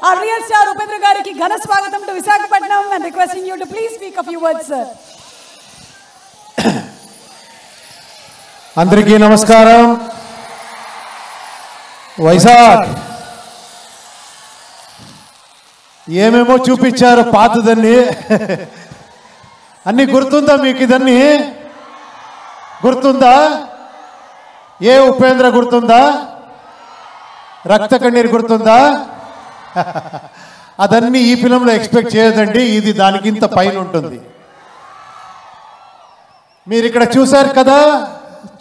our real star Upendra gariki ghana swagatam to Visakhapatnam and requesting you to please speak a few words, sir. Andariki namaskaram. Vizag ఏమేమో చూపించారు పాతదన్ని అన్ని గుర్తుందా మీకు ఇదన్నీ గుర్తుందా ఏ ఉపేంద్ర గుర్తుందా రక్త కన్నీరు గుర్తుందా అదన్నీ ఈ ఫిల్మ్లో ఎక్స్పెక్ట్ చేయదండి ఇది దానికింత పైన ఉంటుంది మీరు ఇక్కడ చూశారు కదా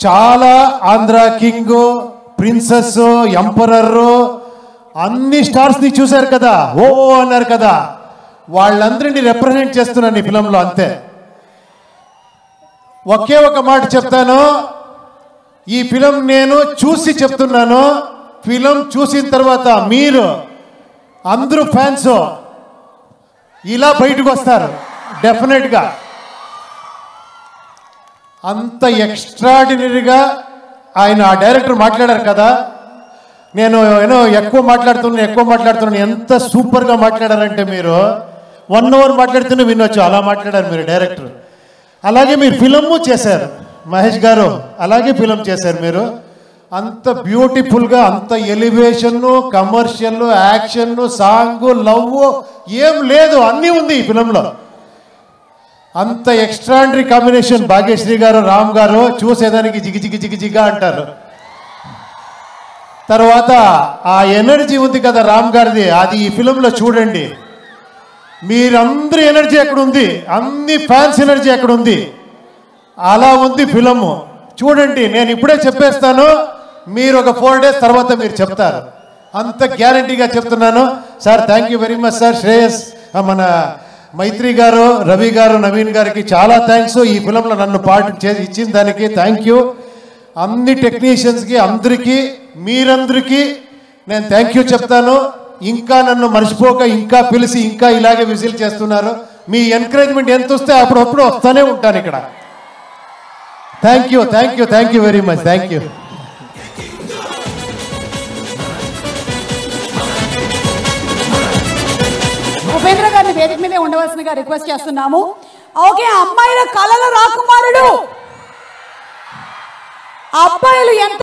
చాలా ఆంధ్ర కింగ్ ప్రిన్సెస్ ఎంపరర్ అన్ని స్టార్స్ ని చూశారు కదా ఓ అన్నారు కదా వాళ్ళందరినీ రిప్రజెంట్ చేస్తున్నాను ఈ ఫిల్మ్లో అంతే ఒకే ఒక మాట చెప్తాను ఈ ఫిల్మ్ నేను చూసి చెప్తున్నాను ఫిల్మ్ చూసిన తర్వాత మీరు అందరూ ఫ్యాన్స్ ఇలా బయటకు వస్తారు డెఫినెట్గా అంత ఎక్స్ట్రాడినరీగా ఆయన ఆ డైరెక్టర్ మాట్లాడారు కదా నేను ఎక్కువ మాట్లాడుతున్నాను ఎంత సూపర్గా మాట్లాడారంటే మీరు 1 అవర్ మాట్లాడుతూనే వినొచ్చు అలా మాట్లాడారు మీరు డైరెక్టర్ అలాగే మీరు ఫిల్మ్ చేశారు మహేష్ గారు అలాగే ఫిల్మ్ చేశారు మీరు అంత బ్యూటిఫుల్గా అంత elevation commercial action song love ఏం లేదు అన్నీ ఉంది ఈ ఫిల్మ్లో అంత ఎక్స్ట్రాడినరీ కాంబినేషన్ భాగ్యశ్రీ గారు రామ్ గారు చూసేదానికి జిగిజిగా అంటారు తర్వాత ఆ ఎనర్జీ ఉంది కదా రామ్ గారిది అది ఈ ఫిల్మ్లో చూడండి మీరందరి ఎనర్జీ ఎక్కడ ఉంది అన్ని ఫ్యాన్స్ ఎనర్జీ ఎక్కడ ఉంది అలా ఉంది ఫిల్మ్ చూడండి నేను ఇప్పుడే చెప్పేస్తాను మీరు ఒక 4 days తర్వాత మీరు చెప్తారు అంత గ్యారంటీగా చెప్తున్నాను sir thank you very much sir Shreyas మన మైత్రి గారు రవి గారు నవీన్ గారికి చాలా థ్యాంక్స్ ఈ ఫిల్మ్లో నన్ను పార్ట్ ఇచ్చిన దానికి థ్యాంక్ యూ అన్ని టెక్నీషియన్స్కి అందరికీ మీరందరికీ నేను థ్యాంక్ యూ చెప్తాను ఇంకా నన్ను మర్చిపోక ఇంకా పిలిచి ఇంకా ఇలాగే విజిల్ చేస్తున్నారు మీ ఎంకరేజ్మెంట్ ఎంత వస్తే అప్పుడప్పుడు వస్తూనే ఉంటాను ఇక్కడ thank you very much thank you Upendra గారిని వేదిక మీదే ఉండవలసిందిగా రిక్వెస్ట్ చేస్తున్నాము ఓకే అమ్మాయిల కళల రాకుమారుడు అబ్బాయిలు ఎంత